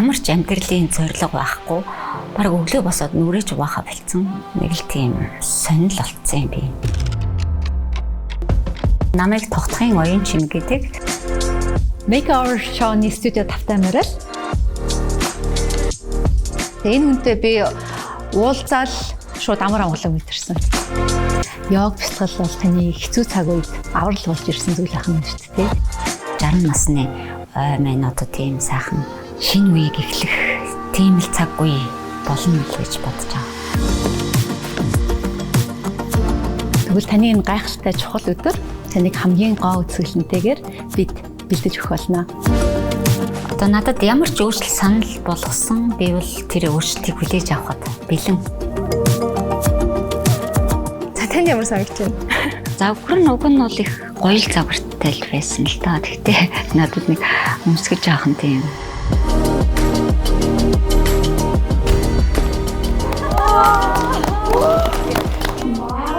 ямар ч амьдралын зорилго байхгүй баг өглөө босоод нүрэж угаахаа болцсон. Нэг л тийм сонирхол болцсон юм би. Намайг тогтхын оюун чим гэдэг Makeover Show-ны студио тавтай морил. Энэ хүнтэй би уулзаал шууд амар амгалан мэдэрсэн. Йог бэлтгэл бол таны хэцүү цаг үед аврал болж ирсэн зүйл ахна шүү дээ. 60 насны ой маань одоо тийм сайхан шинэ үеийг эхлэх тийм л цаг үе болно гэж бодож байгаа. Тэгвэл таны энэ гайхалтай чухал өдөр таныг хамгийн гоо үзэсгэлэнтэйгээр бид бэлдэж өгөх болно. Одоо надад ямар ч өөрчлөлт санал болгосон би бол тэр өөрчлөлтийг хүлээж авахд бэлэн. За танд ямар санагч байна? Завхар уг нь бол их гоё л завгартай л байсан л та. Гэхдээ надад нэг өмсгөж авах юм.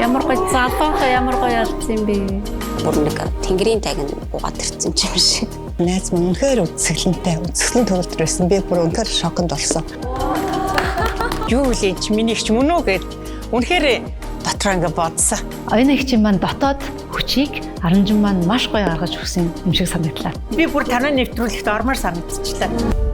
Ямар гоё залуухан ямар гоё ялцсан юм бэ? Бүр нэг тэнгэрийн тагнд угаад ирсэн юм шиг. Найз минь үнэхээр үзэсгэлэнтэй. Үзэсгэлэн төгөлдөр байсан. Би бүр үнэхээр шоконд болсон. Юу вэ чи миний ч мөн үү гэд үнэхээр дотроо ингэ бодсон. Оюуны хчим маань дотоод хүчийг аранжин маань маш гоё гаргаж өгсөн юм шиг санагдлаа. Би бүр танаа нэвтрүүлэгт ормоор санагдчихлаа.